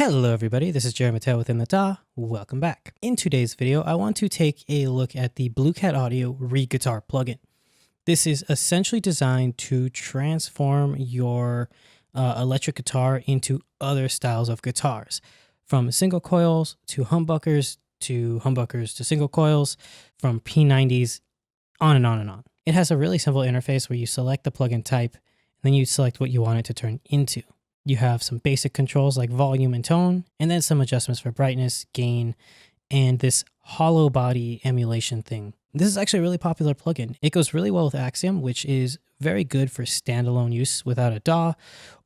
Hello everybody, this is Jerry Mattel with In the DAW. Welcome back. In today's video, I want to take a look at the Blue Cat Audio Reed Guitar plugin. This is essentially designed to transform your electric guitar into other styles of guitars, from single coils to humbuckers to single coils, from P90s, on and on and on. It has a really simple interface where you select the plugin type, and then you select what you want it to turn into. You have some basic controls like volume and tone, and then some adjustments for brightness, gain, and this hollow body emulation thing. This is actually a really popular plugin. It goes really well with Axiom, which is very good for standalone use without a DAW,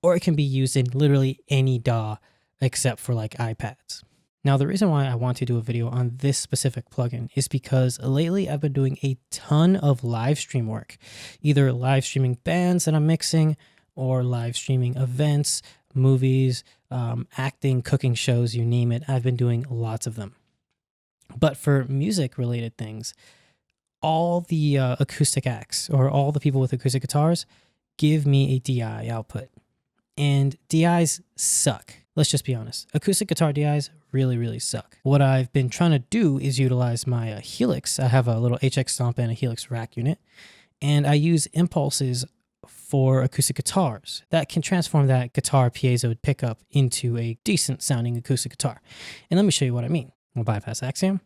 or it can be used in literally any DAW except for like iPads. Now, the reason why I want to do a video on this specific plugin is because lately I've been doing a ton of live stream work, either live streaming bands that I'm mixing, or live streaming events, movies, acting, cooking shows, you name it. I've been doing lots of them. But for music related things, all the acoustic acts or all the people with acoustic guitars give me a DI output. And DIs suck. Let's just be honest. Acoustic guitar DIs really suck. What I've been trying to do is utilize my Helix. I have a little HX Stomp and a Helix rack unit. And I use impulses for acoustic guitars that can transform that guitar piezo pickup into a decent sounding acoustic guitar. And let me show you what I mean. We'll bypass Axiom.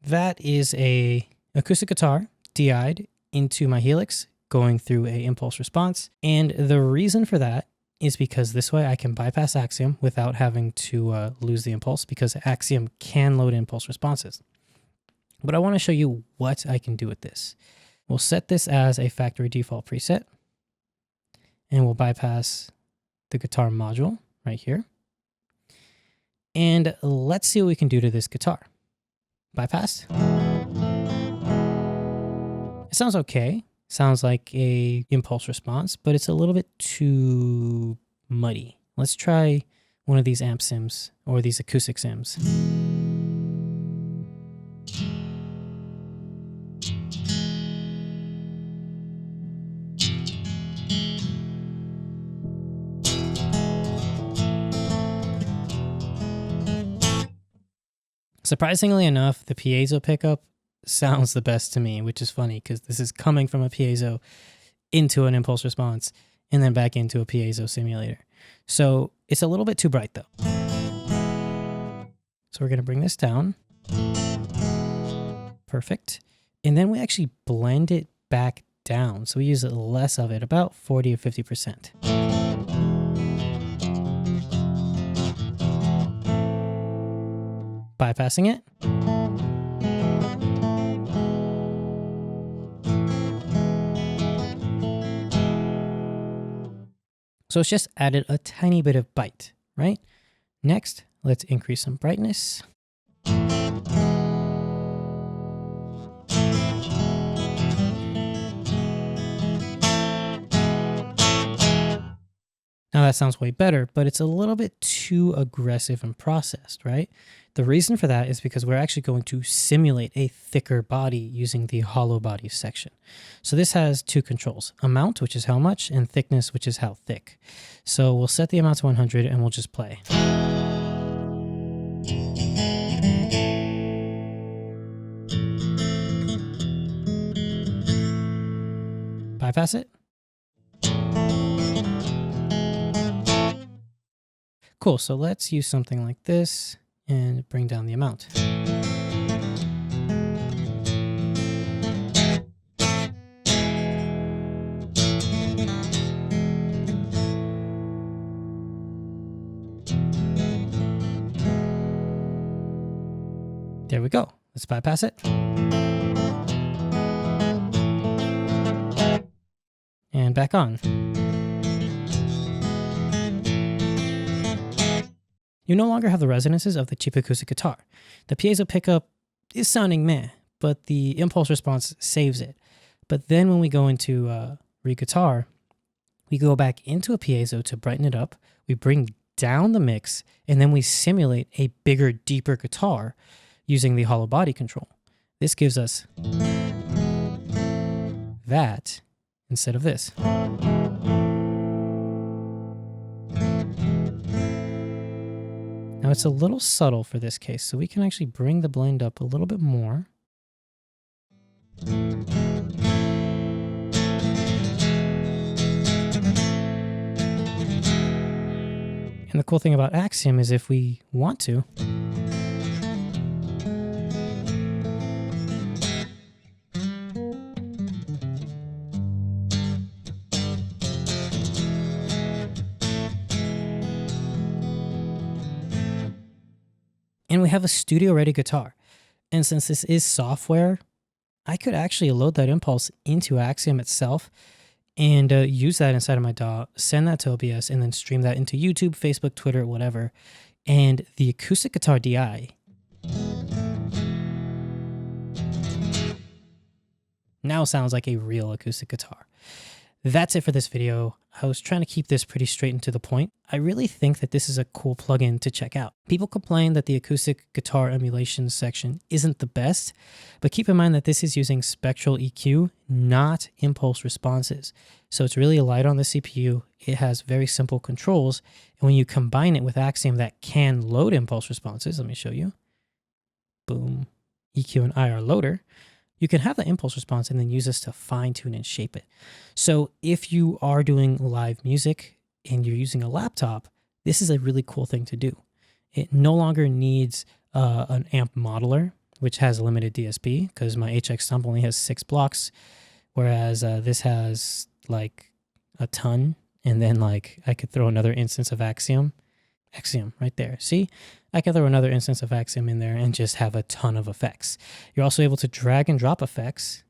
That is a acoustic guitar DI'd into my Helix going through a impulse response. And the reason for that is because this way I can bypass Axiom without having to lose the impulse, because Axiom can load impulse responses. But I want to show you what I can do with this. We'll set this as a factory default preset, and we'll bypass the guitar module right here. And let's see what we can do to this guitar. Bypassed. It sounds okay. Sounds like a impulse response, but it's a little bit too muddy. Let's try one of these amp sims or these acoustic sims. Surprisingly enough, the piezo pickup sounds the best to me, which is funny because this is coming from a piezo into an impulse response and then back into a piezo simulator. So it's a little bit too bright though. So we're going to bring this down. Perfect. And then we actually blend it back down. So we use less of it, about 40 or 50%. Bypassing it. So it's just added a tiny bit of bite, right? Next, let's increase some brightness. Now that sounds way better, but it's a little bit too aggressive and processed, right? The reason for that is because we're actually going to simulate a thicker body using the hollow body section. So this has two controls, amount, which is how much, and thickness, which is how thick. So we'll set the amount to 100 and we'll just play. Bypass it. Cool, so let's use something like this and bring down the amount. There we go. Let's bypass it. And back on. You no longer have the resonances of the cheap acoustic guitar. The piezo pickup is sounding meh, but the impulse response saves it. But then when we go into Reed Guitar, we go back into a piezo to brighten it up. We bring down the mix, and then we simulate a bigger, deeper guitar using the hollow body control. This gives us that, instead of this. Now it's a little subtle for this case, so we can actually bring the blend up a little bit more. And the cool thing about Axiom is if we want to, and we have a studio ready guitar. And since this is software, I could actually load that impulse into Axiom itself and use that inside of my DAW, send that to OBS, and then stream that into YouTube, Facebook, Twitter, whatever. And the Acoustic Guitar DI now sounds like a real acoustic guitar. That's it for this video. I was trying to keep this pretty straight and to the point. I really think that this is a cool plugin to check out. People complain that the acoustic guitar emulation section isn't the best, but keep in mind that this is using spectral EQ, not impulse responses. So it's really light on the CPU. It has very simple controls. And when you combine it with Axiom that can load impulse responses, let me show you. Boom, EQ and IR loader. You can have the impulse response and then use this to fine tune and shape it. So if you are doing live music and you're using a laptop, this is a really cool thing to do. It no longer needs an amp modeler, which has a limited DSP because my HX Stomp only has 6 blocks, whereas this has like a ton. And then like I could throw another instance of Axiom right there. See, I can throw another instance of Axiom in there and just have a ton of effects. You're also able to drag and drop effects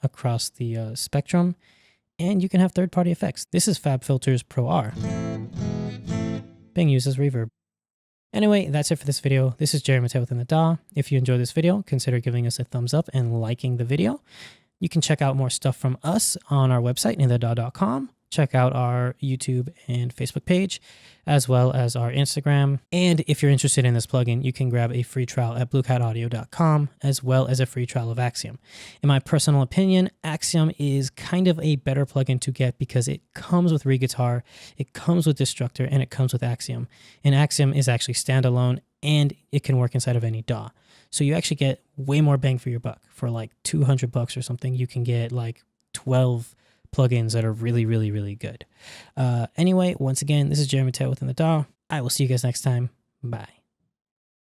across the spectrum, and you can have third-party effects. This is FabFilter's Pro R being used as reverb. Anyway, that's it for this video. This is Jerry Mateo within the DAW. If you enjoyed this video, consider giving us a thumbs up and liking the video. You can check out more stuff from us on our website, inthedaw.com. Check out our YouTube and Facebook page, as well as our Instagram. And if you're interested in this plugin, you can grab a free trial at bluecataudio.com, as well as a free trial of Axiom. In my personal opinion, Axiom is kind of a better plugin to get because it comes with reguitar, it comes with Destructor, and it comes with Axiom. And Axiom is actually standalone, and it can work inside of any DAW. So you actually get way more bang for your buck. For like $200 or something, you can get like 12 plugins that are really, really, really good. Anyway, once again, this is Jerry Mateo within the DAW. I will see you guys next time. Bye.